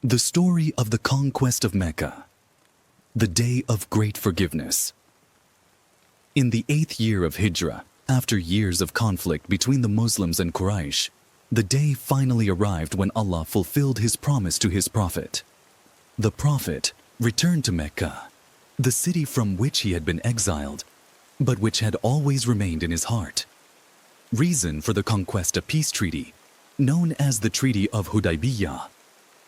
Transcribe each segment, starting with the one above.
The story of the conquest of Mecca, the day of great forgiveness. In the 8th year of Hijrah, after years of conflict between the Muslims and Quraysh, the day finally arrived when Allah fulfilled His promise to His Prophet. The Prophet returned to Mecca, the city from which he had been exiled, but which had always remained in his heart. Reason for the conquest, a peace treaty, known as the Treaty of Hudaybiyah,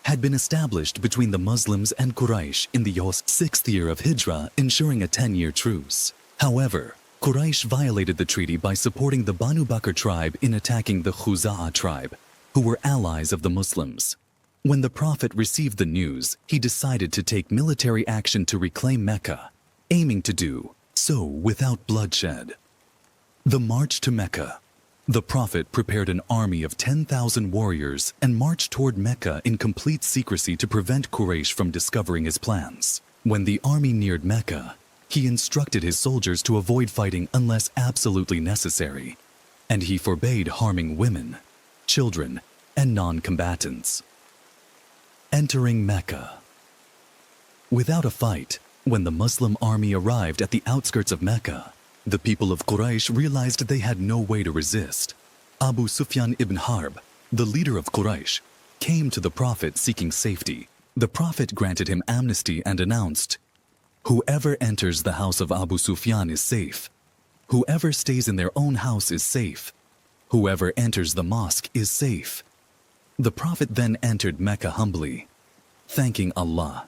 had been established between the Muslims and Quraysh in the 6th year of Hijrah, ensuring a 10-year truce. However, Quraysh violated the treaty by supporting the Banu Bakr tribe in attacking the Khuza'a tribe, who were allies of the Muslims. When the Prophet received the news, he decided to take military action to reclaim Mecca, aiming to do so without bloodshed. The march to Mecca. The Prophet prepared an army of 10,000 warriors and marched toward Mecca in complete secrecy to prevent Quraysh from discovering his plans. When the army neared Mecca, he instructed his soldiers to avoid fighting unless absolutely necessary, and he forbade harming women, children, and non-combatants. Entering Mecca. Without a fight, when the Muslim army arrived at the outskirts of Mecca, the people of Quraysh realized they had no way to resist. Abu Sufyan ibn Harb, the leader of Quraysh, came to the Prophet seeking safety. The Prophet granted him amnesty and announced, "Whoever enters the house of Abu Sufyan is safe. Whoever stays in their own house is safe. Whoever enters the mosque is safe." The Prophet then entered Mecca humbly, thanking Allah.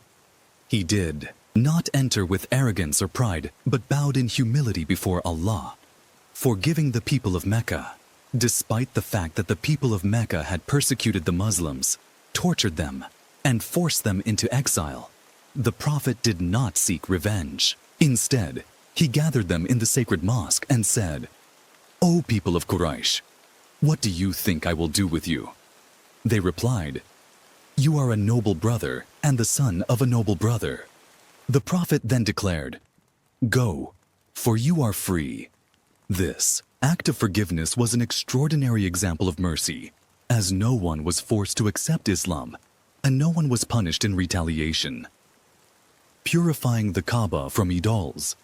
He did not enter with arrogance or pride, but bowed in humility before Allah, forgiving the people of Mecca, despite the fact that the people of Mecca had persecuted the Muslims, tortured them, and forced them into exile. The Prophet did not seek revenge. Instead, he gathered them in the sacred mosque and said, "O people of Quraysh, what do you think I will do with you?" They replied, "You are a noble brother and the son of a noble brother." The Prophet then declared, "Go, for you are free." This act of forgiveness was an extraordinary example of mercy, as no one was forced to accept Islam, and no one was punished in retaliation. Purifying the Kaaba from idols.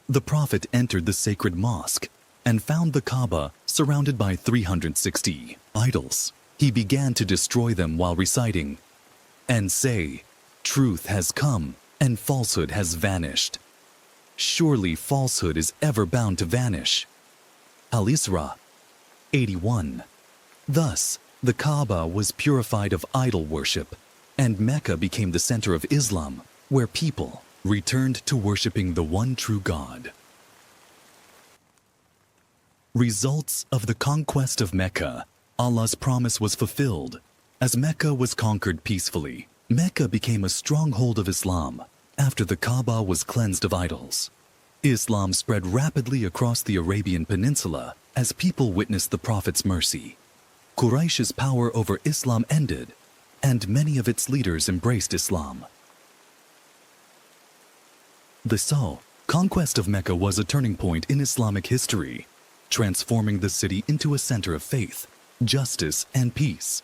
The Prophet entered the sacred mosque and found the Kaaba surrounded by 360 idols. He began to destroy them while reciting, "And say, truth has come, and falsehood has vanished. Surely falsehood is ever bound to vanish." Al-Isra 81. Thus, the Kaaba was purified of idol worship, and Mecca became the center of Islam, where people returned to worshiping the one true God. Results of the conquest of Mecca. Allah's promise was fulfilled. As Mecca was conquered peacefully, Mecca became a stronghold of Islam after the Kaaba was cleansed of idols. Islam spread rapidly across the Arabian Peninsula as people witnessed the Prophet's mercy. Quraysh's power over Islam ended, and many of its leaders embraced Islam. The conquest of Mecca was a turning point in Islamic history, transforming the city into a center of faith, justice, and peace.